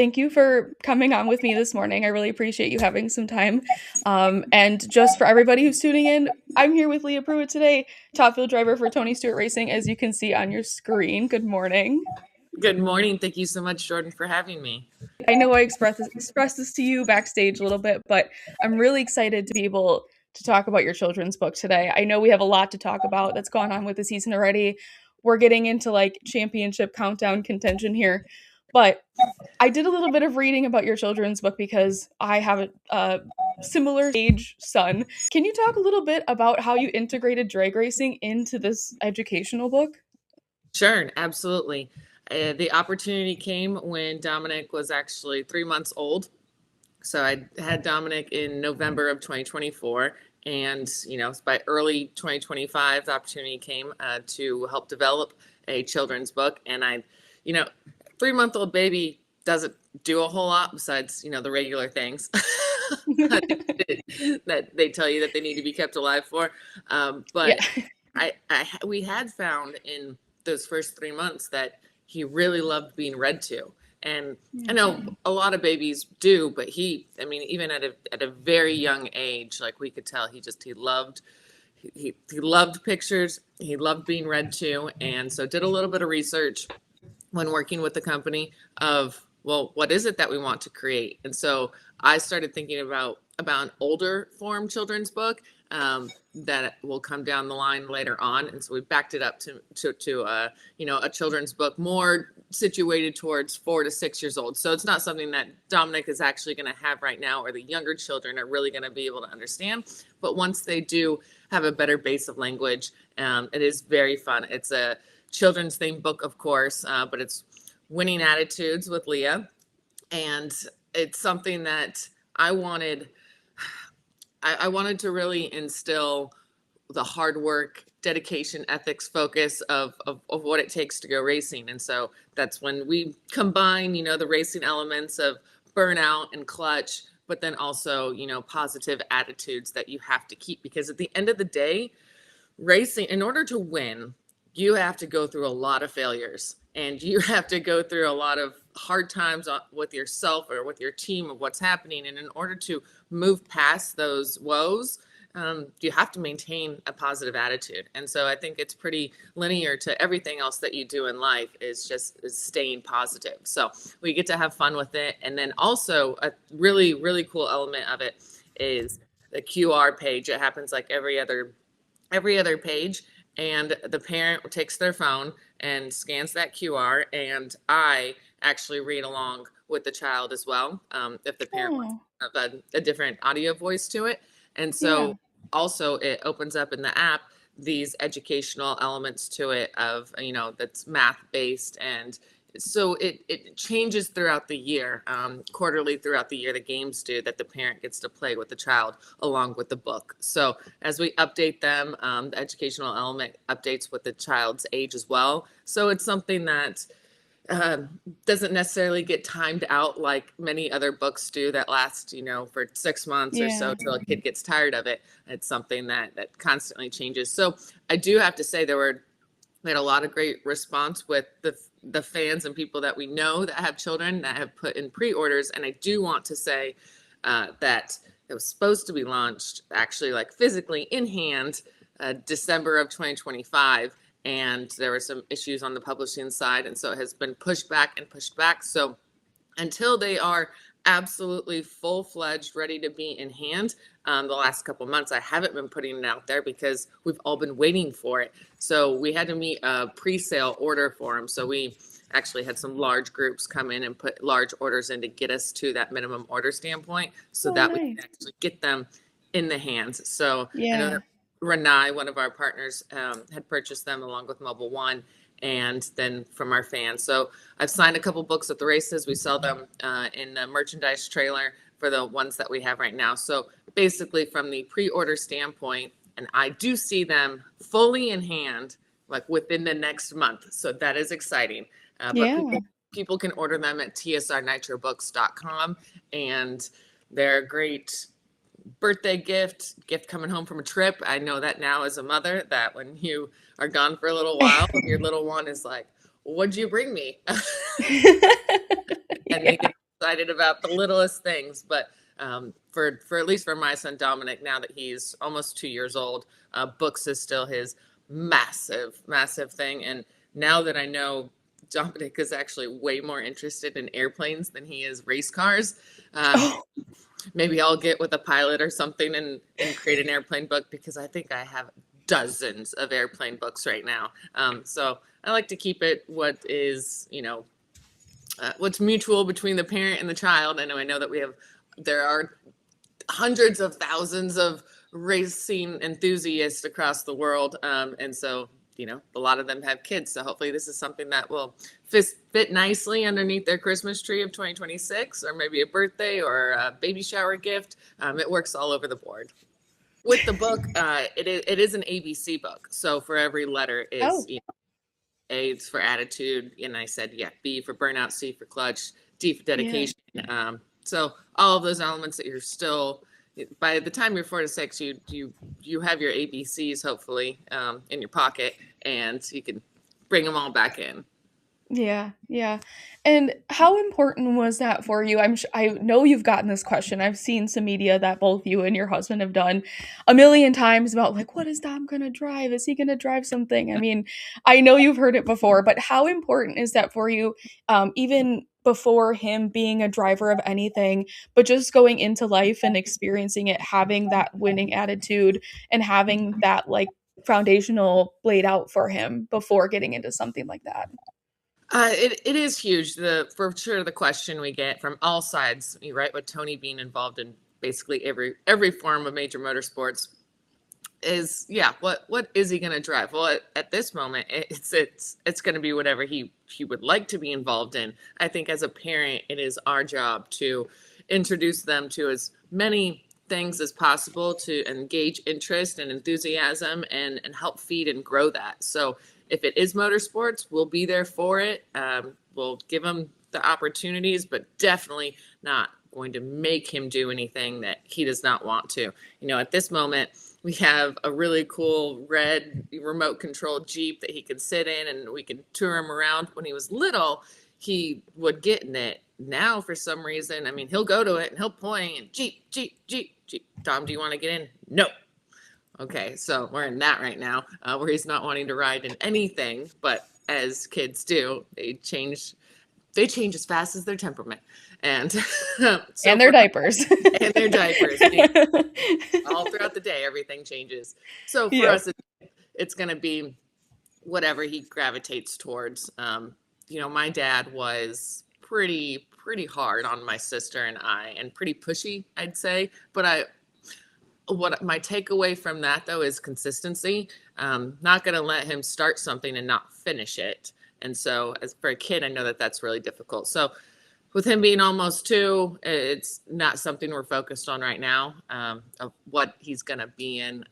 Thank you for coming on with me this morning. I really appreciate you having some time. And just for everybody who's tuning in, I'm here with Leah Pruett today, top field driver for Tony Stewart Racing, as you can see on your screen. Good morning. Good morning. Thank you so much, Jordan, for having me. I know I expressed this to you backstage a little bit, but I'm really excited to be able to talk about your children's book today. I know we have a lot to talk about that's gone on with the season already. We're getting into like championship countdown contention here, but I did a little bit of reading about your children's book because I have a similar age son. Can you talk a little bit about how you integrated drag racing into this educational book? Sure, absolutely. The opportunity came when Dominic was actually 3 months old. So I had Dominic in November of 2024. And, by early 2025, the opportunity came to help develop a children's book. And 3-month-old baby doesn't do a whole lot besides, the regular things that they tell you that they need to be kept alive for. But yeah. We had found in those first 3 months that he really loved being read to. And I know a lot of babies do, but even at a very young age, like we could tell, he loved pictures. He loved being read to. And so did a little bit of research when working with the company of, well, what is it that we want to create? And so I started thinking about an older form children's book that will come down the line later on. And so we backed it up to a children's book more situated towards 4 to 6 years old. So it's not something that Dominic is actually going to have right now, or the younger children are really going to be able to understand. But once they do have a better base of language, it is very fun. It's a children's themed book, of course, but it's winning attitudes with Leah. And it's something that I wanted to really instill the hard work, dedication, ethics, focus of what it takes to go racing. And so that's when we combine, the racing elements of burnout and clutch, but then also, positive attitudes that you have to keep, because at the end of the day, racing, in order to win, you have to go through a lot of failures, and you have to go through a lot of hard times with yourself or with your team of what's happening. And in order to move past those woes, you have to maintain a positive attitude. And so I think it's pretty linear to everything else that you do in life, is staying positive. So we get to have fun with it. And then also a really, really cool element of it is the QR page. It happens like every other page. And the parent takes their phone and scans that QR, and I actually read along with the child as well, if the parent wants to have a different audio voice to it. And so also it opens up in the app these educational elements to it of, that's math based. And so it changes throughout the year, quarterly throughout the year, the games do, that the parent gets to play with the child along with the book. So as we update them, the educational element updates with the child's age as well. So it's something that doesn't necessarily get timed out like many other books do that last, for 6 months or so till a kid gets tired of it. It's something that constantly changes. So I do have to say we had a lot of great response with the fans and people that we know that have children that have put in pre-orders. And I do want to say that it was supposed to be launched actually like physically in hand December of 2025. And there were some issues on the publishing side. And so it has been pushed back. So until they are absolutely full-fledged, ready to be in hand, the last couple months, I haven't been putting it out there because we've all been waiting for it. So we had to meet a pre-sale order for them. So we actually had some large groups come in and put large orders in to get us to that minimum order standpoint, so that we can actually get them in the hands. So I know that Renai, one of our partners, had purchased them along with Mobile One, and then from our fans. So I've signed a couple books at the races. We sell them in the merchandise trailer for the ones that we have right now. So basically from the pre-order standpoint, and I do see them fully in hand like within the next month. So that is exciting. But people can order them at tsrnitrobooks.com, and they're a great birthday gift coming home from a trip. I know that now as a mother, that when you are gone for a little while, your little one is like, what'd you bring me? And they get excited about the littlest things. But for at least for my son Dominic, now that he's almost 2 years old, books is still his massive thing. And now that I know Dominic is actually way more interested in airplanes than he is race cars, Oh, maybe I'll get with a pilot or something and create an airplane book, because I think I have dozens of airplane books right now. So I like to keep it what is, what's mutual between the parent and the child. I know that there are hundreds of thousands of racing enthusiasts across the world. And so, a lot of them have kids. So hopefully this is something that will fit nicely underneath their Christmas tree of 2026, or maybe a birthday or a baby shower gift. It works all over the board. With the book, it is an ABC book. So for every letter is, A is for attitude, and I said, B for burnout, C for clutch, D for dedication. Yeah. So all of those elements that you're still, by the time you're 4 to 6, you have your ABCs hopefully in your pocket, and you can bring them all back in. Yeah, yeah. And how important was that for you? I know you've gotten this question. I've seen some media that both you and your husband have done a million times about, like, what is Dom going to drive? Is he going to drive something? I mean, I know you've heard it before, but how important is that for you, even before him being a driver of anything, but just going into life and experiencing it, having that winning attitude and having that, like, foundational laid out for him before getting into something like that? It is huge. For sure, the question we get from all sides, right, with Tony being involved in basically every form of major motorsports, is what is he going to drive? Well, at this moment, it's going to be whatever he would like to be involved in. I think as a parent, it is our job to introduce them to as many things as possible to engage interest and enthusiasm and help feed and grow that. So if it is motorsports, we'll be there for it. We'll give him the opportunities, but definitely not going to make him do anything that he does not want to. At this moment, we have a really cool red remote controlled Jeep that he can sit in, and we can tour him around. When he was little, he would get in it. Now, for some reason, he'll go to it and he'll point and Jeep. Tom, do you want to get in? No. Okay, so we're in that right now, where he's not wanting to ride in anything, but as kids do, they change as fast as their temperament. And and their diapers. And their diapers. All throughout the day, everything changes. So for us, it's going to be whatever he gravitates towards. My dad was pretty hard on my sister and I, and pretty pushy, I'd say. But what my takeaway from that, though, is consistency. Not going to let him start something and not finish it. And so as for a kid, I know that that's really difficult. So with him being almost 2, it's not something we're focused on right now, of what he's going to be in.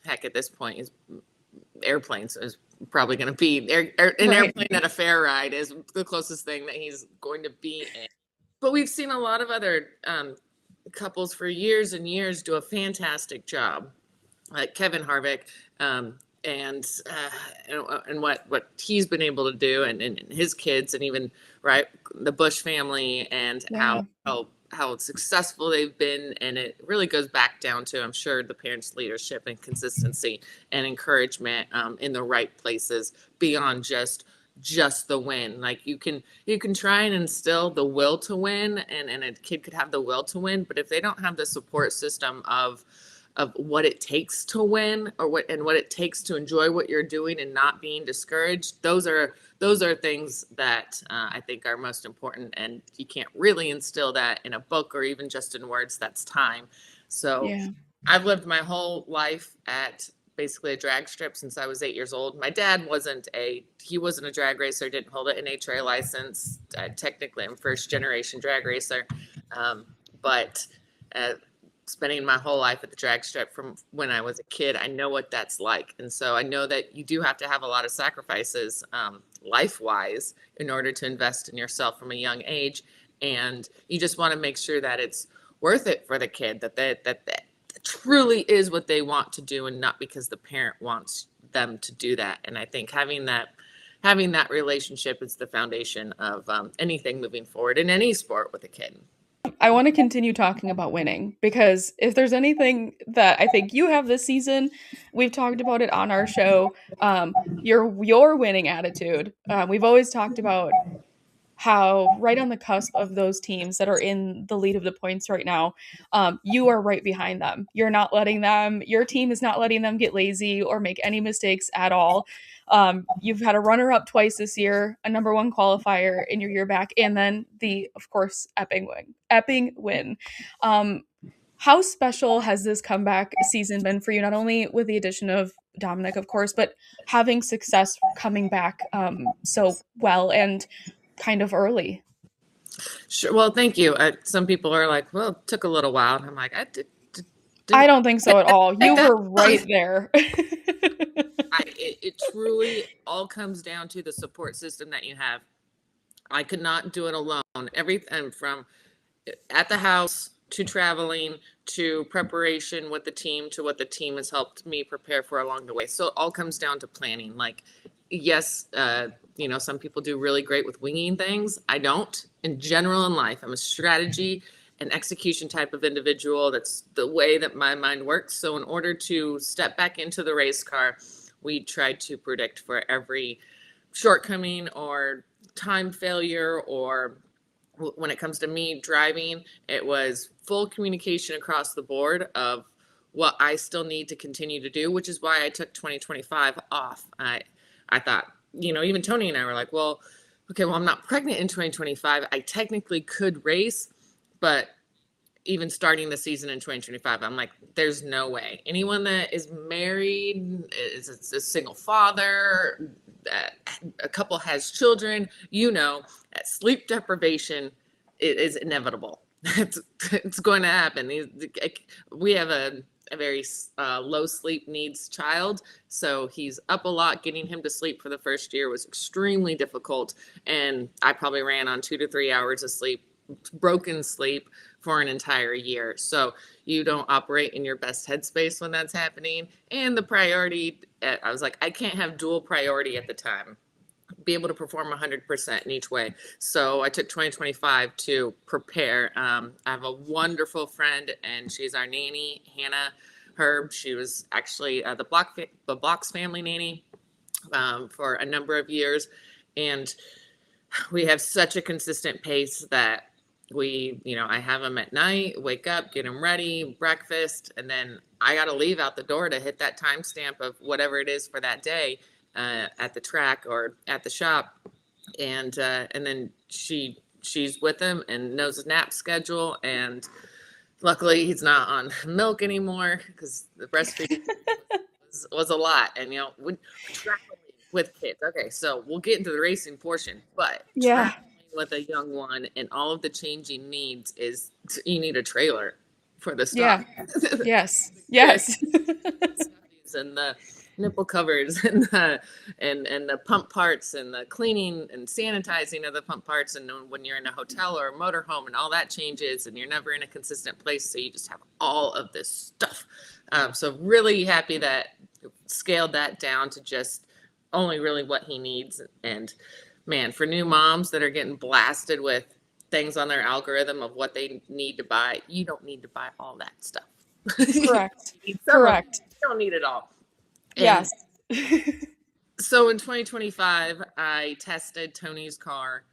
Heck, at this point, is airplanes is probably going to be an airplane at a fair ride is the closest thing that he's going to be in. But we've seen a lot of other couples for years and years do a fantastic job, like Kevin Harvick, and what he's been able to do, and his kids, and even the Bush family, and how successful they've been. And it really goes back down to, I'm sure, the parents' leadership and consistency and encouragement in the right places beyond just the win. Like you can try and instill the will to win, and a kid could have the will to win, but if they don't have the support system of what it takes to win, or what it takes to enjoy what you're doing and not being discouraged, those are things that I think are most important. And you can't really instill that in a book or even just in words. That's time. So I've lived my whole life at basically a drag strip since I was 8 years old. My dad wasn't a drag racer, didn't hold an NHRA license. Technically, I'm first generation drag racer. But spending my whole life at the drag strip from when I was a kid, I know what that's like. And so I know that you do have to have a lot of sacrifices life-wise in order to invest in yourself from a young age. And you just want to make sure that it's worth it for the kid, that truly is what they want to do, and not because the parent wants them to do that. And I think having that having that relationship is the foundation of anything moving forward in any sport with a kid. I want to continue talking about winning, because if there's anything that I think you have this season, we've talked about it on our show. Your winning attitude. We've always talked about how right on the cusp of those teams that are in the lead of the points right now, you are right behind them. You're not letting them. Your team is not letting them get lazy or make any mistakes at all. You've had a runner-up twice this year, a number one qualifier in your year back, and then the, of course, epic win. How special has this comeback season been for you? Not only with the addition of Dominic, of course, but having success coming back so well and kind of early. Sure. Well, thank you. Some people are like, well, it took a little while. And I'm like, I don't think so at all. You were right there. It truly all comes down to the support system that you have. I could not do it alone. Everything from at the house to traveling to preparation with the team to what the team has helped me prepare for along the way. So it all comes down to planning. Like, yes, some people do really great with winging things. I don't. In general in life, I'm a strategy and execution type of individual. That's the way that my mind works. So in order to step back into the race car, we tried to predict for every shortcoming or time failure, or when it comes to me driving, it was full communication across the board of what I still need to continue to do, which is why I took 2025 off. I thought, even Tony and I were like, well, I'm not pregnant in 2025. I technically could race, but even starting the season in 2025, I'm like, there's no way. Anyone that is married, is a single father, a couple has children, that sleep deprivation is inevitable. It's going to happen. We have a very low sleep needs child, so he's up a lot. Getting him to sleep for the first year was extremely difficult, and I probably ran on 2 to 3 hours of sleep, broken sleep, for an entire year. So you don't operate in your best headspace when that's happening. And the priority, I was like, I can't have dual priority at the time, be able to perform 100% in each way. So I took 2025 to prepare. I have a wonderful friend, and she's our nanny, Hannah Herb. She was actually the Blocks family nanny for a number of years. And we have such a consistent pace that I have him at night, wake up, get him ready, breakfast, and then I got to leave out the door to hit that timestamp of whatever it is for that day at the track or at the shop. And then she's with him and knows his nap schedule. And luckily he's not on milk anymore, because the breastfeeding was a lot. And, with kids. Okay, so we'll get into the racing portion, but yeah, with a young one and all of the changing needs is you need a trailer for the stock. Yeah. Yes. And the nipple covers and the pump parts and the cleaning and sanitizing of the pump parts, and when you're in a hotel or a motorhome and all that changes and you're never in a consistent place, so you just have all of this stuff. So really happy that scaled that down to just only really what he needs. And man, for new moms that are getting blasted with things on their algorithm of what they need to buy, you don't need to buy all that stuff. Correct. Correct. You don't need it all. Yes. So in 2025, I tested Tony's car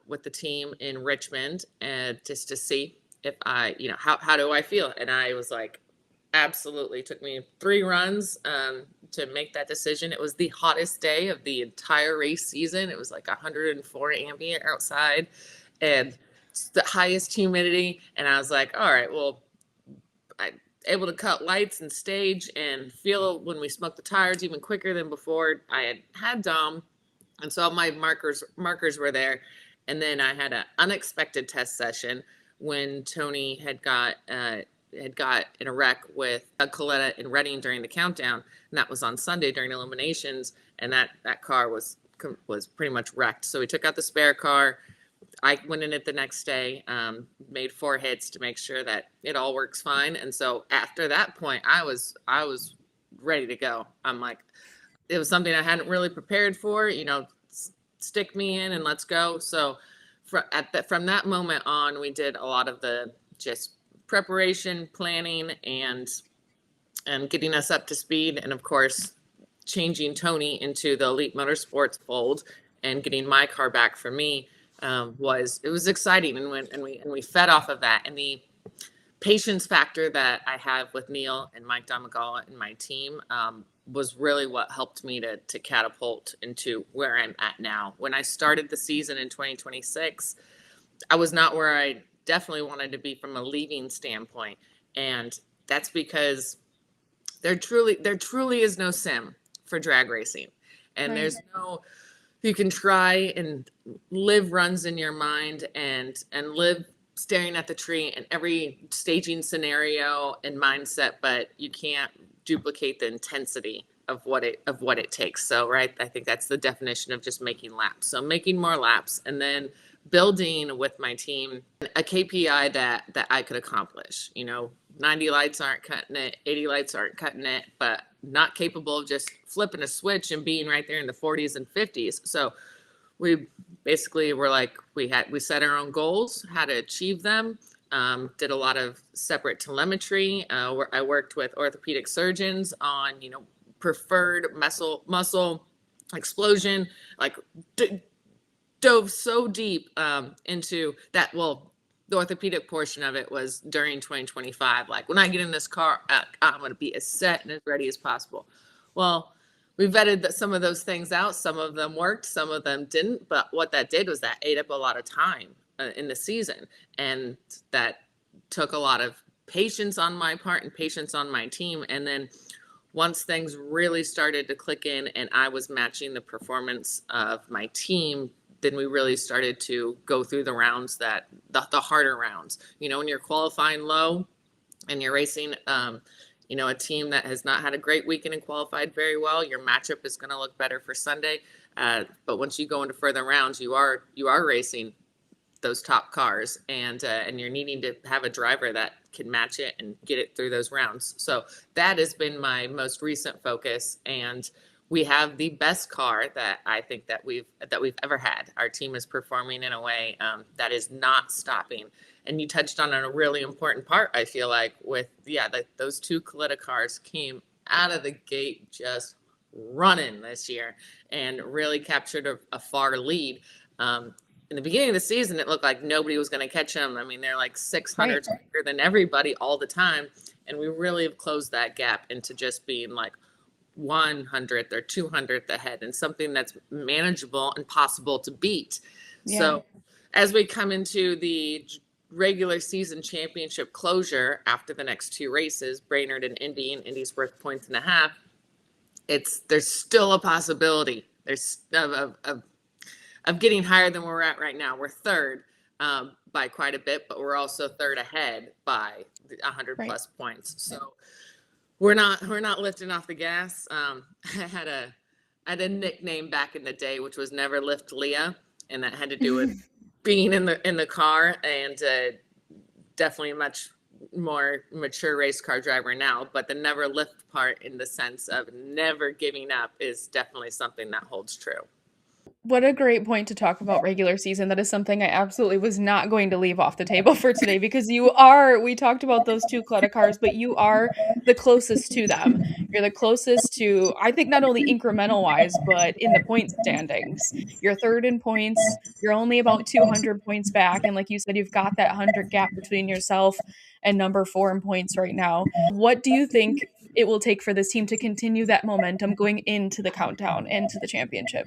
with the team in Richmond, and just to see if how do I feel? And I was like, absolutely. It took me 3 runs to make that decision. It was the hottest day of the entire race season. It was like 104 ambient outside and the highest humidity. And I was like, all right, well, I'm able to cut lights and stage and feel when we smoked the tires even quicker than before. I had Dom, and so my markers were there. And then I had an unexpected test session when Tony had got in a wreck with Coletta in Reading during the countdown, and that was on Sunday during eliminations, and that car was pretty much wrecked. So we took out the spare car. I went in it the next day, made 4 hits to make sure that it all works fine. And so after that point, I was ready to go. I'm like, it was something I hadn't really prepared for, stick me in and let's go. So from that moment on, we did a lot of the just preparation, planning, and getting us up to speed. And of course, changing Tony into the Elite Motorsports fold and getting my car back for me was exciting. And we fed off of that. And the patience factor that I have with Neil and Mike Domagala and my team was really what helped me to catapult into where I'm at now. When I started the season in 2026, I was not where I definitely wanted to be from a leaving standpoint. And that's because there truly is no sim for drag racing. And there's no, you can try and live runs in your mind and live staring at the tree in every staging scenario and mindset, but you can't duplicate the intensity of what it takes. So, right, I think that's the definition of just making laps. So making more laps and then building with my team a KPI that I could accomplish. 90 lights aren't cutting it, 80 lights aren't cutting it, but not capable of just flipping a switch and being right there in the 40s and 50s. So we basically were like, we set our own goals, how to achieve them. Did a lot of separate telemetry. Where I worked with orthopedic surgeons on, preferred muscle explosion, like dove so deep into that. Well, the orthopedic portion of it was during 2025. Like, when I get in this car, I'm going to be as set and as ready as possible. Well, we vetted some of those things out. Some of them worked, some of them didn't. But what that did was that ate up a lot of time in the season. And that took a lot of patience on my part and patience on my team. And then once things really started to click in and I was matching the performance of my team, then we really started to go through the rounds, the harder rounds. When you're qualifying low and you're racing, a team that has not had a great weekend and qualified very well, your matchup is going to look better for Sunday. But once you go into further rounds, you are racing those top cars, and you're needing to have a driver that can match it and get it through those rounds. So that has been my most recent focus, and we have the best car that I think that we've ever had. Our team is performing in a way that is not stopping. And you touched on a really important part, I feel like, with those two Coletta cars came out of the gate just running this year and really captured a far lead. In the beginning of the season, it looked like nobody was going to catch them. I mean, they're like 600 quicker than everybody all the time. And we really have closed that gap into just being like 100th or 200th ahead, and something that's manageable and possible to beat. Yeah. So as we come into the regular season championship closure after the next two races, Brainerd and Indy, and Indy's worth 1.5 points, there's still a possibility of getting higher than where we're at right now. We're third by quite a bit, but we're also third ahead by 100 plus points. So we're not lifting off the gas. I had a nickname back in the day, which was Never Lift Leah, and that had to do with being in the car, and definitely a much more mature race car driver now. But the never lift part, in the sense of never giving up, is definitely something that holds true. What a great point to talk about regular season. That is something I absolutely was not going to leave off the table for today, because we talked about those two Coletta cars, but you are the closest to them. You're the closest to, I think, not only incremental wise, but in the point standings. You're third in points. You're only about 200 points back. And like you said, you've got that 100 gap between yourself and number 4 in points right now. What do you think it will take for this team to continue that momentum going into the countdown and to the championship?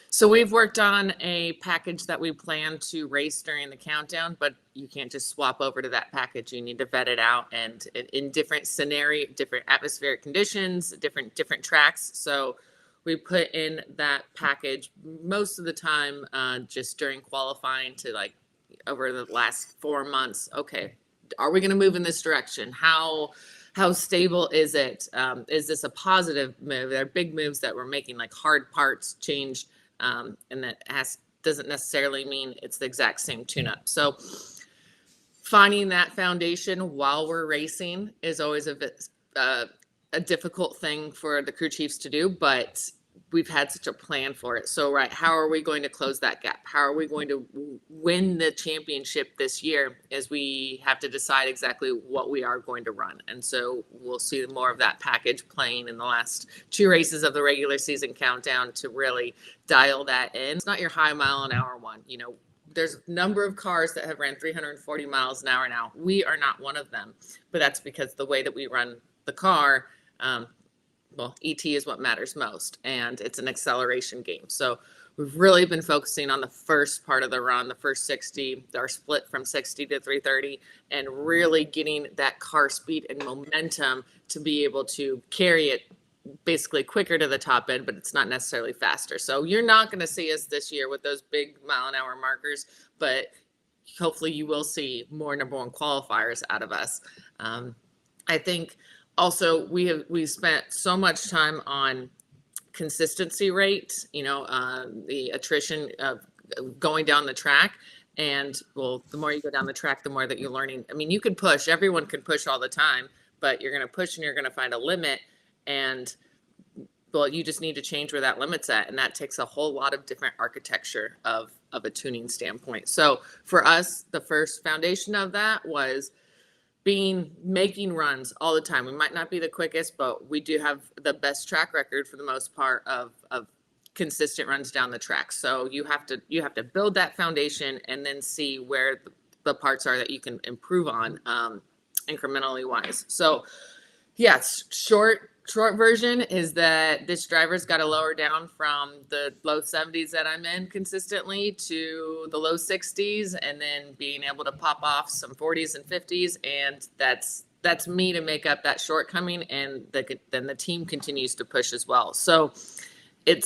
So we've worked on a package that we plan to race during the countdown, but you can't just swap over to that package. You need to vet it out, and in different scenario, different atmospheric conditions, different tracks. So we put in that package most of the time just during qualifying to, like, over the last 4 months. Okay, are we going to move in this direction? How stable is it? Is this a positive move? There are big moves that we're making, like hard parts change. And that doesn't necessarily mean it's the exact same tune-up. So finding that foundation while we're racing is always a a difficult thing for the crew chiefs to do, but we've had such a plan for it. So, right, how are we going to close that gap? How are we going to win the championship this year? As we have to decide exactly what we are going to run. And so we'll see more of that package playing in the last 2 races of the regular season countdown to really dial that in. It's not your high mile an hour one. You know, there's a number of cars that have ran 340 miles an hour now. We are not one of them, but that's because the way that we run the car, well, ET is what matters most, and it's an acceleration game. So we've really been focusing on the first part of the run, the first 60, our split from 60 to 330, and really getting that car speed and momentum to be able to carry it basically quicker to the top end, but it's not necessarily faster. So you're not going to see us this year with those big mile an hour markers, but hopefully you will see more number 1 qualifiers out of us. I think also we spent so much time on consistency rate, you know, the attrition of going down the track. And well, the more you go down the track, the more that you're learning. I mean, you can push, everyone can push all the time, but you're going to push and you're going to find a limit. And well, you just need to change where that limit's at. And that takes a whole lot of different architecture of a tuning standpoint. So for us, the first foundation of that was making runs all the time. We might not be the quickest, but we do have the best track record for the most part of consistent runs down the track. So you have to build that foundation and then see where the parts are that you can improve on incrementally wise. So yes, short version is that this driver's got to lower down from the low 70s that I'm in consistently to the low 60s, and then being able to pop off some 40s and 50s. And that's me to make up that shortcoming. And then the team continues to push as well. So it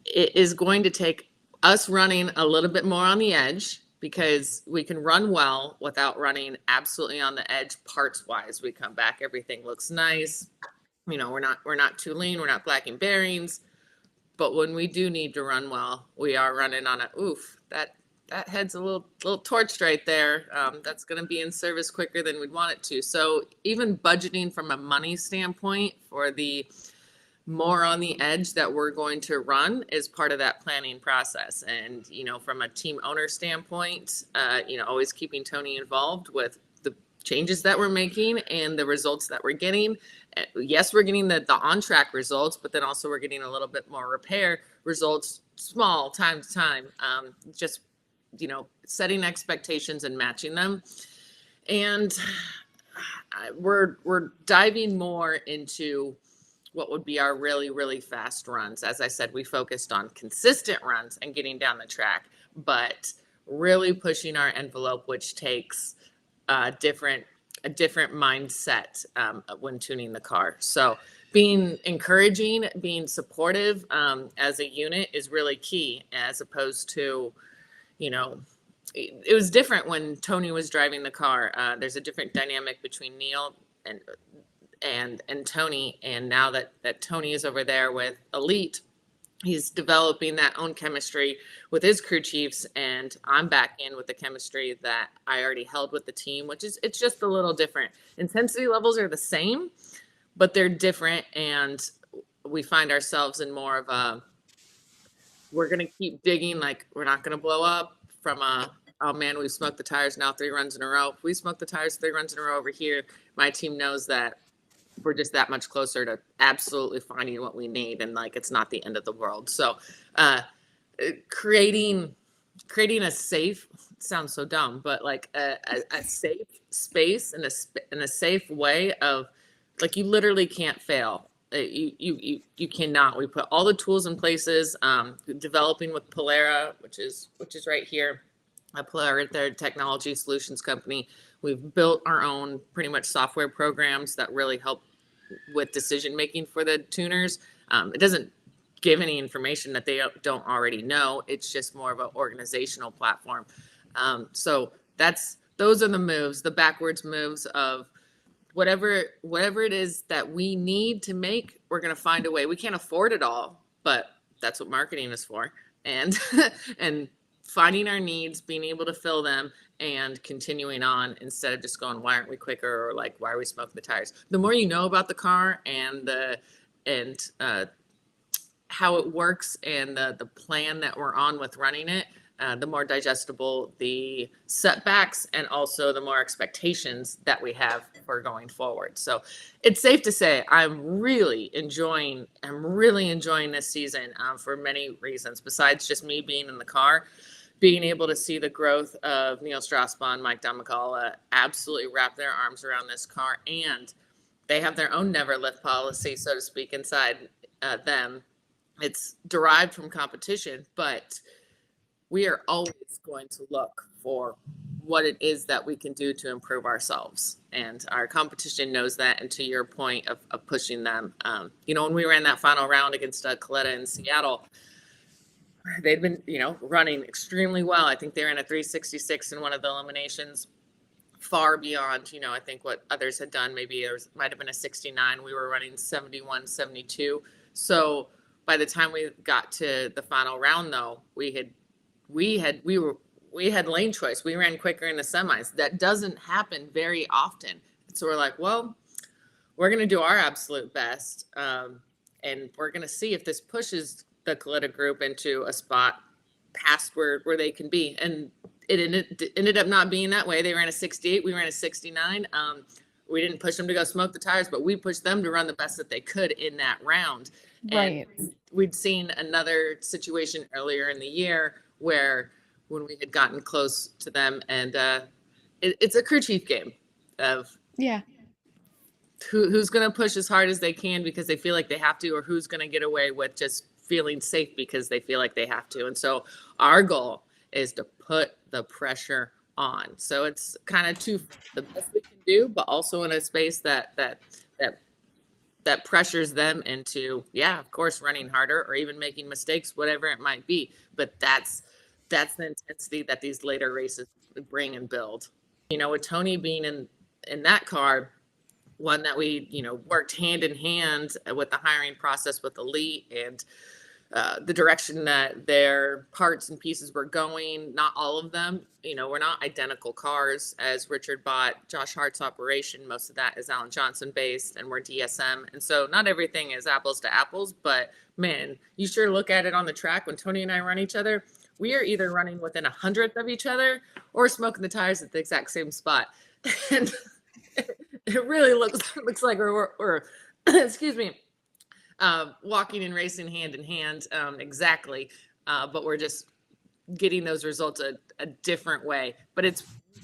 is going to take us running a little bit more on the edge, because we can run well without running absolutely on the edge parts wise. We come back, everything looks nice. You know, we're not too lean, we're not blacking bearings. But when we do need to run well, we are running on that head's a little torched right there. That's going to be in service quicker than we'd want it to. So even budgeting from a money standpoint for the more on the edge that we're going to run is part of that planning process. And, you know, from a team owner standpoint, you know, always keeping Tony involved with the changes that we're making and the results that we're getting. Yes, we're getting the on-track results, but then also we're getting a little bit more repair results, small time to time, just, you know, setting expectations and matching them. And we're diving more into what would be our really, really fast runs. As I said, we focused on consistent runs and getting down the track, but really pushing our envelope, which takes a different mindset when tuning the car. So being encouraging, being supportive as a unit is really key, as opposed to, you know, it was different when Tony was driving the car. There's a different dynamic between Neil and Tony, and now that Tony is over there with Elite, he's developing that own chemistry with his crew chiefs, and I'm back in with the chemistry that I already held with the team, which is, it's just a little different. Intensity levels are the same, but they're different, and we find ourselves in more of a, we're going to keep digging, like we're not going to blow up from a, oh man, we've smoked the tires now 3 runs in a row. If we smoke the tires 3 runs in a row over here, my team knows that we're just that much closer to absolutely finding what we need, and like it's not the end of the world. So creating a safe, sounds so dumb, but like a safe space and a safe way of, like, you literally can't fail. You cannot. We put all the tools in places, developing with Polera, which is right here. Polera, their technology solutions company. We've built our own pretty much software programs that really help with decision making for the tuners. It doesn't give any information that they don't already know. It's just more of an organizational platform. So those are the moves, the backwards moves of whatever it is that we need to make. We're going to find a way. We can't afford it all, but that's what marketing is for. And finding our needs, being able to fill them, and continuing on instead of just going, why aren't we quicker? Or like, why are we smoking the tires? The more you know about the car and how it works and the plan that we're on with running it, the more digestible the setbacks and also the more expectations that we have for going forward. So it's safe to say I'm really enjoying this season for many reasons, besides just me being in the car, being able to see the growth of Neil Strasbaugh and Mike Damagala absolutely wrap their arms around this car. And they have their own never lift policy, so to speak, inside them. It's derived from competition, but we are always going to look for what it is that we can do to improve ourselves. And our competition knows that. And to your point of pushing them, when we ran that final round against Coletta in Seattle, they'd been, running extremely well. I think they ran a 366 in one of the eliminations, far beyond, I think what others had done. Maybe it might have been a 69. We were running 71, 72. So by the time we got to the final round, though, we had lane choice. We ran quicker in the semis. That doesn't happen very often. So we're like, well, we're going to do our absolute best. And we're going to see if this pushes the Coletta group into a spot past where they can be. And it ended up not being that way. They ran a 68. We ran a 69. We didn't push them to go smoke the tires, but we pushed them to run the best that they could in that round. Right. And we'd seen another situation earlier in the year where when we had gotten close to them, and it's a crew chief game of who's going to push as hard as they can because they feel like they have to, or who's going to get away with just feeling safe because they feel like they have to. And so our goal is to put the pressure on. So it's kind of the best we can do, but also in a space that pressures them into, of course, running harder or even making mistakes, whatever it might be. But that's the intensity that these later races bring and build. With Tony being in that car, one that we, worked hand in hand with the hiring process with Elite and the direction that their parts and pieces were going. Not all of them, we're not identical cars. As Richard bought Josh Hart's operation, most of that is Alan Johnson based, and we're DSM. And so not everything is apples to apples, but man, you sure look at it on the track when Tony and I run each other, we are either running within 100th of each other or smoking the tires at the exact same spot. And it really looks like we're excuse me, walking and racing hand in hand, exactly. But we're just getting those results a different way. But it's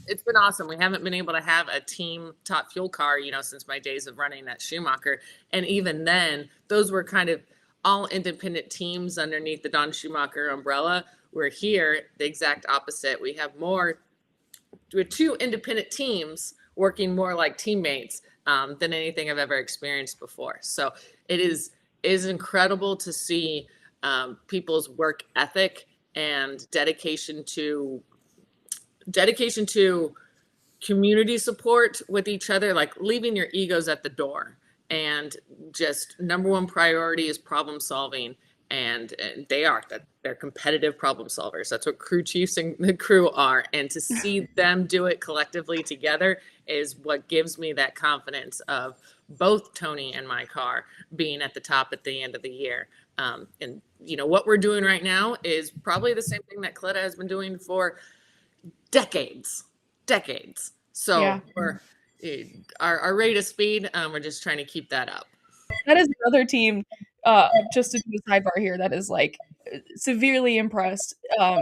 been awesome. We haven't been able to have a team top fuel car, since my days of running at Schumacher. And even then, those were kind of all independent teams underneath the Don Schumacher umbrella. We're here, the exact opposite. We have two independent teams working more like teammates than anything I've ever experienced before. So it is incredible to see people's work ethic and dedication to community support with each other, like leaving your egos at the door. And just number one priority is problem solving. And they're competitive problem solvers. That's what crew chiefs and the crew are. And to see them do it collectively together is what gives me that confidence of both Tony and my car being at the top at the end of the year. And what we're doing right now is probably the same thing that Coletta has been doing for decades. So we're our rate of speed, we're just trying to keep that up. That is another team, just to do a sidebar here, that is like severely impressed,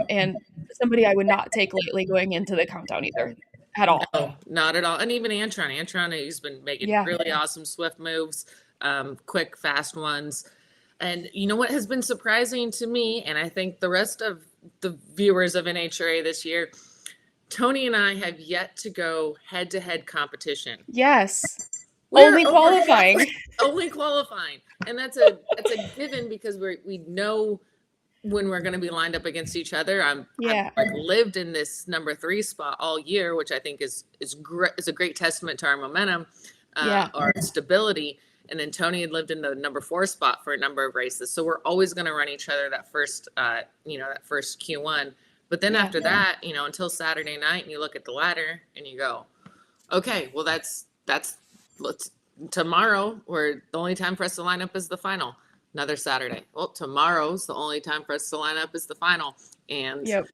and somebody I would not take lightly going into the countdown either, at all. No, not at all. And even Antron, he's been making really awesome swift moves, quick, fast ones. And what has been surprising to me, and I think the rest of the viewers of NHRA this year, Tony and I have yet to go head-to-head competition. Yes. Only qualifying. Only qualifying. And that's a given because we know when we're going to be lined up against each other. I've lived in this number 3 spot all year, which I think is a great testament to our momentum, our stability. And then Tony had lived in the number 4 spot for a number of races. So we're always going to run each other that first Q1. But then Yeah. after that, you know, until Saturday night, and you look at the ladder and you go, okay, well, let's tomorrow, where the only time for us to line up is the final. Another Saturday. Well, tomorrow's the only time for us to line up is the final, and Yep.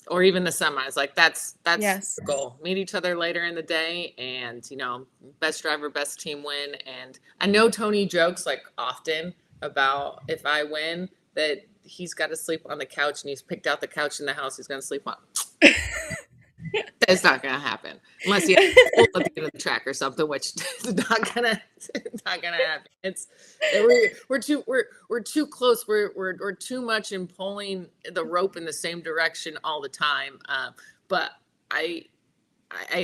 or even the semis. Like that's Yes. the goal. Meet each other later in the day, and you know, best driver, best team win. And I know Tony jokes like often about if I win that he's got to sleep on the couch, and he's picked out the couch in the house he's going to sleep on. That's not going to happen unless he has a at the end of the track or something, which is not gonna happen. We're too close. We're too much in pulling the rope in the same direction all the time. But I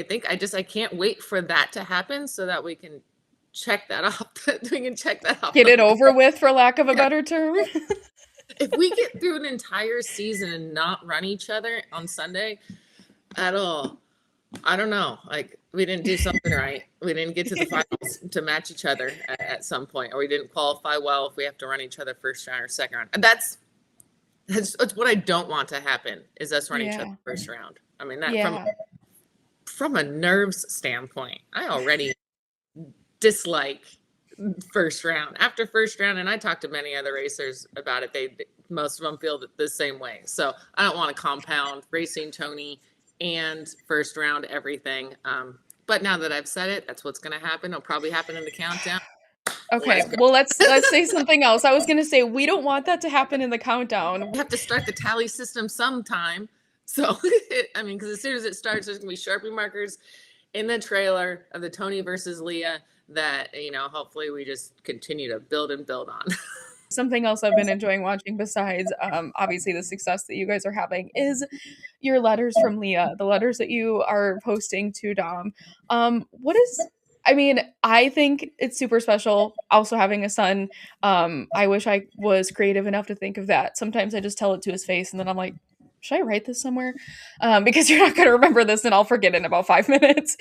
think I can't wait for that to happen so that we can check that off. We can check that off. Get it over with, for lack of a better term. If we get through an entire season and not run each other on Sunday at all, I don't know. Like, we didn't do something right. We didn't get to the finals to match each other at some point, or we didn't qualify well if we have to run each other first round or second round. And that's what I don't want to happen, is us running each other first round. I mean, that from a nerves standpoint, I already dislike first round. After first round, and I talked to many other racers about it, most of them feel the same way. So I don't want to compound racing Tony and first round everything. But now that I've said it, that's what's going to happen. It'll probably happen in the countdown. Okay, well, let's say something else. I was going to say, we don't want that to happen in the countdown. We have to start the tally system sometime. So, I mean, because as soon as it starts, there's going to be Sharpie markers in the trailer of the Tony versus Leah that, you know, hopefully we just continue to build and build on. Something else I've been enjoying watching, besides obviously the success that you guys are having, is your letters from Leah, the letters that you are posting to Dom. I mean, I think it's super special also having a son. I wish I was creative enough to think of that. Sometimes I just tell it to his face and then I'm like, should I write this somewhere? Because you're not going to remember this and I'll forget in about 5 minutes.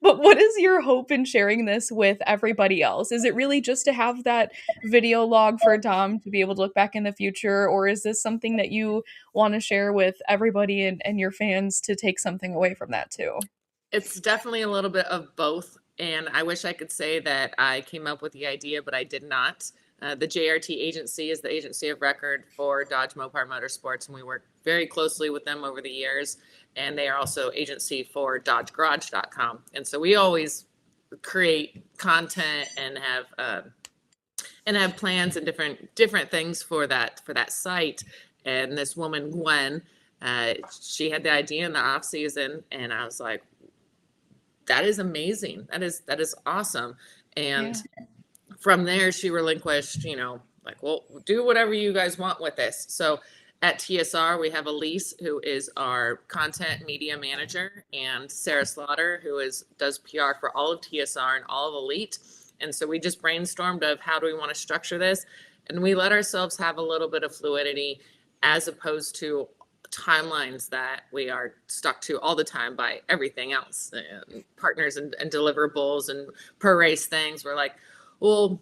But what is your hope in sharing this with everybody else? Is it really just to have that video log for Dom to be able to look back in the future? Or is this something that you want to share with everybody and your fans to take something away from that too? It's definitely a little bit of both. And I wish I could say that I came up with the idea, but I did not. The JRT agency is the agency of record for Dodge Mopar Motorsports, and we work very closely with them over the years. And they are also agency for DodgeGarage.com. And so we always create content and have plans and different things for that site. And this woman, Gwen, she had the idea in the off season, and I was like, that is amazing. That is awesome. And from there, she relinquished, you know, like, well, do whatever you guys want with this. So at TSR, we have Elise, who is our content media manager, and Sarah Slaughter, who does PR for all of TSR and all of Elite. And so we just brainstormed of how do we want to structure this. And we let ourselves have a little bit of fluidity, as opposed to timelines that we are stuck to all the time by everything else, partners and deliverables and per race things. We're like, well,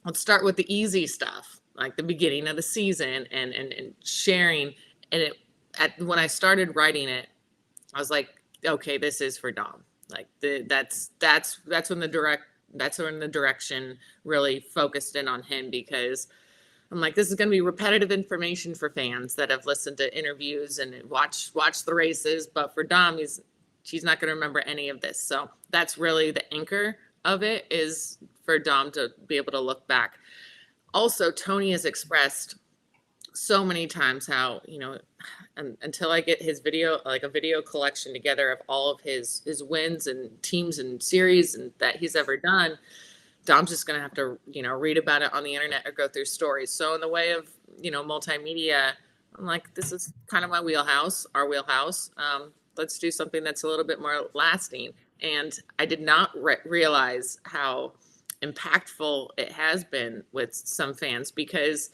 let's start with the easy stuff, like the beginning of the season and sharing. And when I started writing it, I was like, okay, this is for Dom. Like that's when the direction really focused in on him, because I'm like, this is going to be repetitive information for fans that have listened to interviews and watch the races. But for Dom, she's not going to remember any of this. So that's really the anchor of it, is for Dom to be able to look back. Also, Tony has expressed so many times how, you know, until I get his video, like a video collection together of all of his wins and teams and series and that he's ever done, Dom's just going to have to, you know, read about it on the internet or go through stories. So in the way of, you know, multimedia, I'm like, this is kind of my wheelhouse, our wheelhouse. Let's do something that's a little bit more lasting. And I did not realize how impactful it has been with some fans, because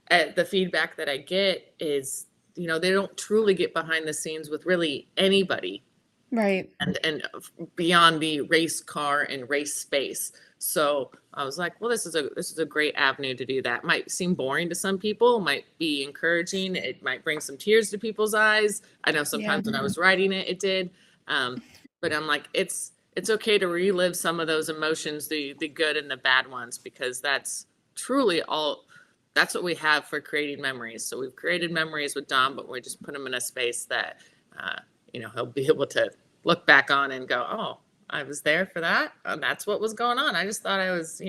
the feedback that I get is, you know, they don't truly get behind the scenes with really anybody. Right. And beyond the race car and race space. So I was like, well, this is a great avenue to do that. Might seem boring to some people, might be encouraging. It might bring some tears to people's eyes. I know sometimes when I was writing it, it did. But I'm like, it's okay to relive some of those emotions, the good and the bad ones, because that's truly that's what we have for creating memories. So we've created memories with Dom, but we just put him in a space that, he'll be able to look back on and go, oh, I was there for that. And that's what was going on. I just thought I was,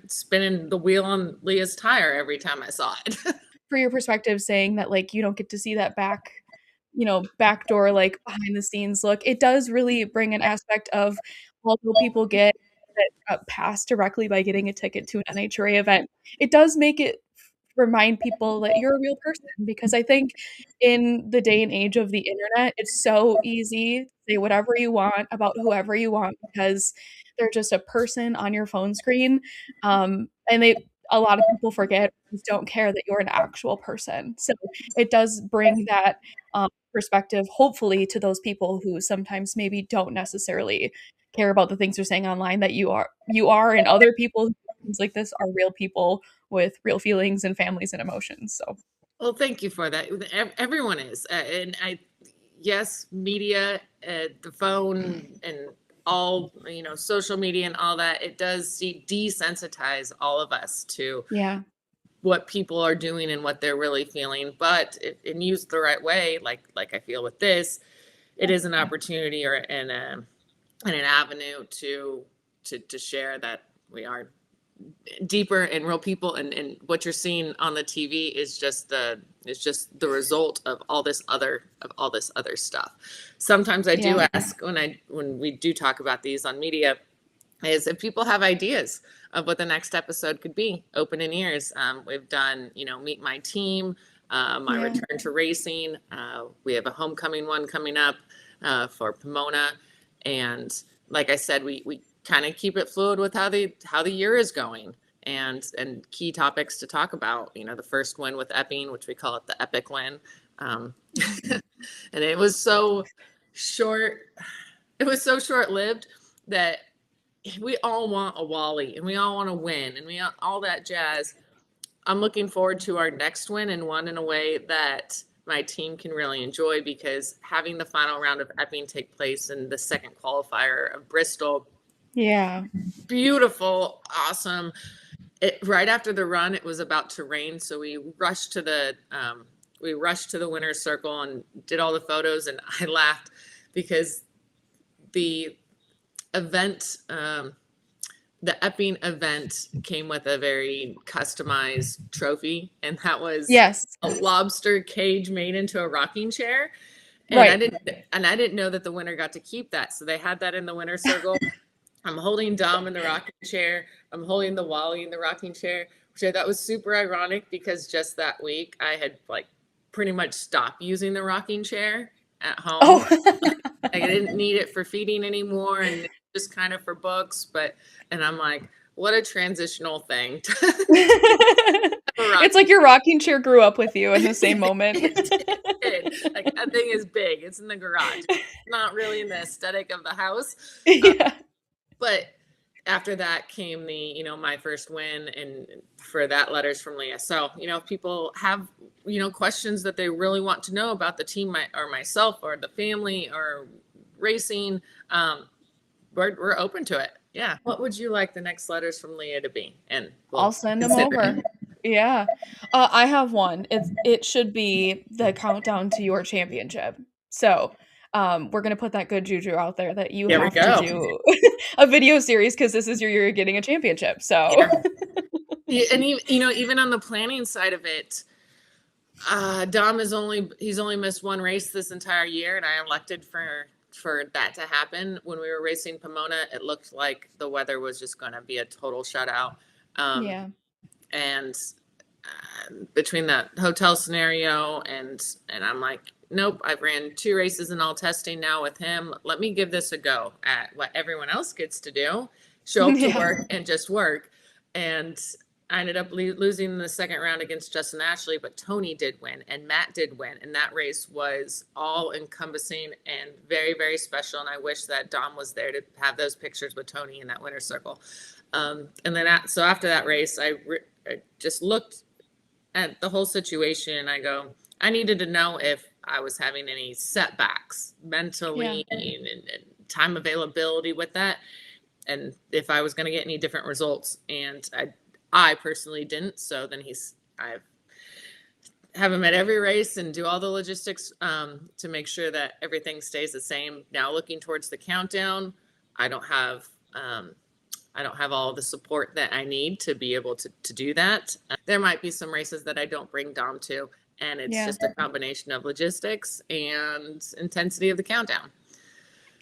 spinning the wheel on Leah's tire every time I saw it. For your perspective, saying that like you don't get to see that back door, like behind the scenes look, it does really bring an aspect of, although people get that pass directly by getting a ticket to an NHRA event, it does make it remind people that you're a real person, because I think in the day and age of the internet, it's so easy to say whatever you want about whoever you want because they're just a person on your phone screen. And a lot of people forget, don't care that you're an actual person. So it does bring that perspective, hopefully, to those people who sometimes maybe don't necessarily care about the things they're saying online, that you are, and other people who do things like this are real people with real feelings and families and emotions. So, well, thank you for that. Everyone is, and yes, media, the phone, and all, social media and all that, it does desensitize all of us to what people are doing and what they're really feeling. But if used the right way, like I feel with this, it is an opportunity and an avenue to share that we are deeper and real people, and what you're seeing on the TV is just the result of all this other stuff. Sometimes I do ask when we do talk about these on media, is if people have ideas of what the next episode could be. Open in ears. We've done, Meet My Team, my return to racing. We have a homecoming one coming up for Pomona, and like I said, we kind of keep it fluid with how the year is going, and key topics to talk about. The first win with Epping, which we call it the epic win, and it was so short. It was so short-lived that we all want a Wally and we all want to win and we all that jazz. I'm looking forward to our next win, and one in a way that my team can really enjoy, because having the final round of Epping take place in the second qualifier of Bristol. Yeah. Beautiful, awesome. Right after the run, it was about to rain, so we rushed to the winner's circle and did all the photos, and I laughed because the event, the Epping event came with a very customized trophy, and that was a lobster cage made into a rocking chair. And I didn't know that the winner got to keep that. So they had that in the winner's circle. I'm holding Dom in the rocking chair. I'm holding the Wally in the rocking chair, which I thought was super ironic, because just that week I had pretty much stopped using the rocking chair at home. Oh. I didn't need it for feeding anymore, and just kind of for books. And I'm like, what a transitional thing. It's like your rocking chair grew up with you in the same moment. Like, that thing is big. It's in the garage. It's not really in the aesthetic of the house. But after that came the, my first win, and for that, letters from Leah. So, if people have, questions that they really want to know about the team or myself or the family or racing, we're open to it. Yeah. What would you like the next letters from Leah to be? And I'll send them over. Yeah. I have one. It should be the countdown to your championship. So we're going to put that good juju out there that you have to do a video series, because this is your year getting a championship. So and even on the planning side of it, Dom he's only missed one race this entire year, and I elected for that to happen. When we were racing Pomona, it looked like the weather was just going to be a total shutout. And between that hotel scenario and I'm like, nope, I've ran 2 races and all testing now with him. Let me give this a go at what everyone else gets to do. Show up to work and just work. And I ended up losing in the second round against Justin Ashley, but Tony did win and Matt did win. And that race was all encompassing and very, very special. And I wish that Dom was there to have those pictures with Tony in that winner's circle. And then, so after that race, I just looked at the whole situation and I go, I needed to know if I was having any setbacks mentally and time availability with that, and if I was going to get any different results. And I personally didn't. So then I have him at every race and do all the logistics to make sure that everything stays the same. Now looking towards the countdown, I don't have all the support that I need to be able to do that. There might be some races that I don't bring Dom to, and it's just a combination of logistics and intensity of the countdown.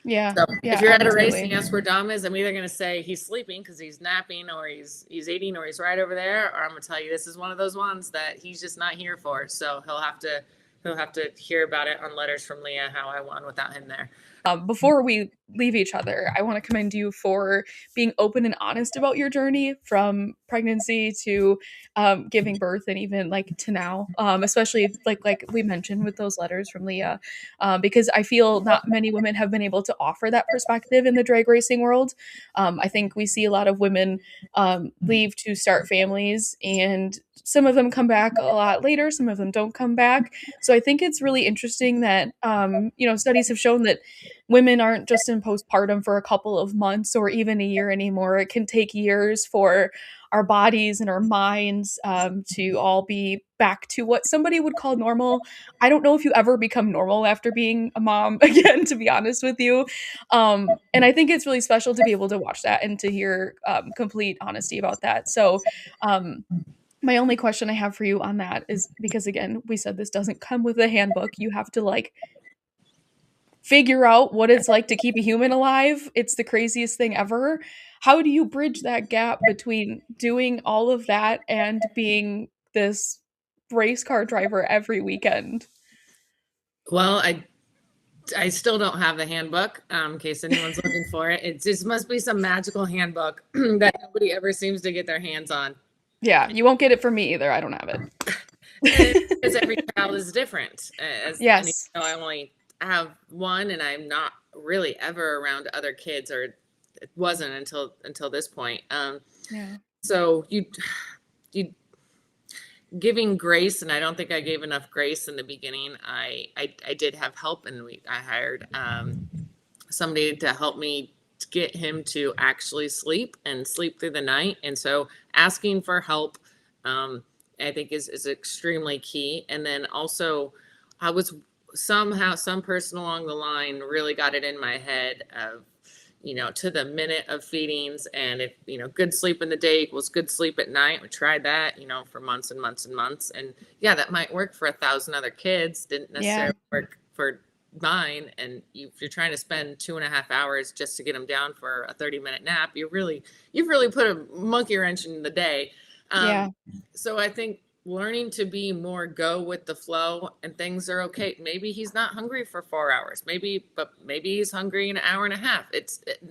Yeah. So if you're at a race and you ask where Dom is, I'm either going to say he's sleeping because he's napping, or he's eating, or he's right over there, or I'm going to tell you this is one of those ones that he's just not here for. So he'll have to hear about it on letters from Leah how I won without him there. Before we leave each other, I want to commend you for being open and honest about your journey from pregnancy to giving birth, and even like to now, especially like we mentioned with those letters from Leah, because I feel not many women have been able to offer that perspective in the drag racing world. I think we see a lot of women leave to start families, and some of them come back a lot later, some of them don't come back. So I think it's really interesting that studies have shown that women aren't just in postpartum for a couple of months or even a year anymore. It can take years for our bodies and our minds to all be back to what somebody would call normal. I don't know if you ever become normal after being a mom again, to be honest with you. And I think it's really special to be able to watch that and to hear complete honesty about that. So my only question I have for you on that is, because again, we said this doesn't come with a handbook. You have to like figure out what it's like to keep a human alive. It's the craziest thing ever. How do you bridge that gap between doing all of that and being this race car driver every weekend? Well, I still don't have the handbook, in case anyone's looking for it. It just must be some magical handbook that nobody ever seems to get their hands on. Yeah, you won't get it from me either. I don't have it. Because every child is different. Yes. I only have one, and I'm not really ever around other kids, or it wasn't until this point. So you giving grace, and I don't think I gave enough grace in the beginning. I did have help, and I hired somebody to help me to get him to actually sleep through the night. And so asking for help, I think is extremely key. And then also I was somehow, some person along the line really got it in my head of, to the minute of feedings. And if, good sleep in the day equals good sleep at night. We tried that, for months and months and months. And yeah, that might work for 1,000 other kids. Didn't necessarily work for mine. And if you're trying to spend 2.5 hours just to get them down for a 30-minute nap, you've really put a monkey wrench in the day. So I think learning to be more go with the flow, and things are okay. Maybe he's not hungry for 4 hours, but maybe he's hungry in an hour and a half.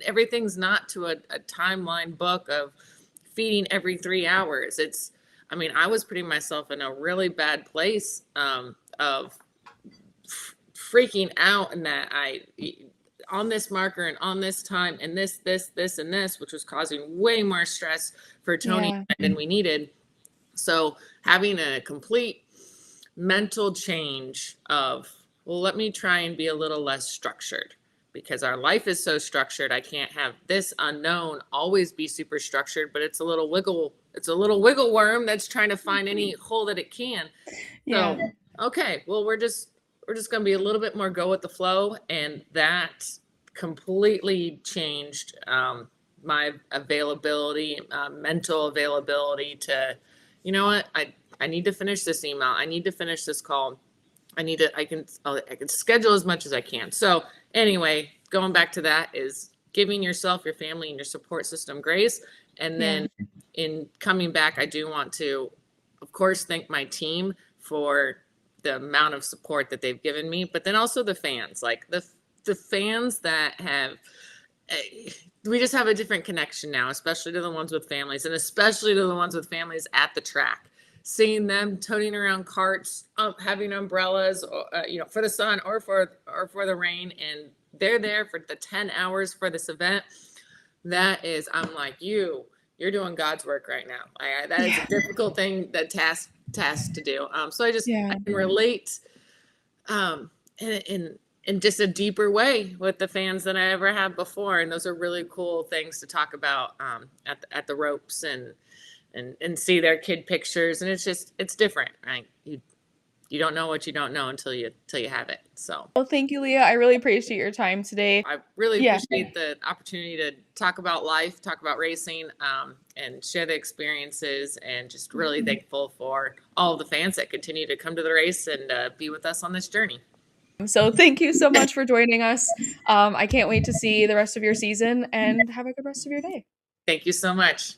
Everything's not to a timeline book of feeding every 3 hours. I was putting myself in a really bad place of freaking out, and that I on this marker and on this time and this and this, which was causing way more stress for Tony than we needed. So having a complete mental change of, well, let me try and be a little less structured, because our life is so structured. I can't have this unknown always be super structured, but it's a little wiggle worm that's trying to find any hole that it can. So, okay, well, we're just going to be a little bit more go with the flow. And that completely changed my availability, mental availability to, you know what, I need to finish this email. I need to finish this call. I can schedule as much as I can. So anyway, going back to that is giving yourself, your family, and your support system grace. And then in coming back, I do want to, of course, thank my team for the amount of support that they've given me, but then also the fans, like the fans that have we just have a different connection now, especially to the ones with families, and especially to the ones with families at the track. Seeing them toting around carts, having umbrellas, for the sun or for the rain, and they're there for the 10 hours for this event. That is, I'm like, you're doing God's work right now. That is a difficult thing, that task to do. So I can relate, in just a deeper way with the fans than I ever have before. And those are really cool things to talk about at the ropes and see their kid pictures. And it's different, right? You don't know what you don't know until you have it. So, well, thank you, Leah. I really appreciate your time today. I really appreciate the opportunity to talk about life, talk about racing, and share the experiences, and just really thankful for all the fans that continue to come to the race and be with us on this journey. So thank you so much for joining us. I can't wait to see the rest of your season, and have a good rest of your day. Thank you so much.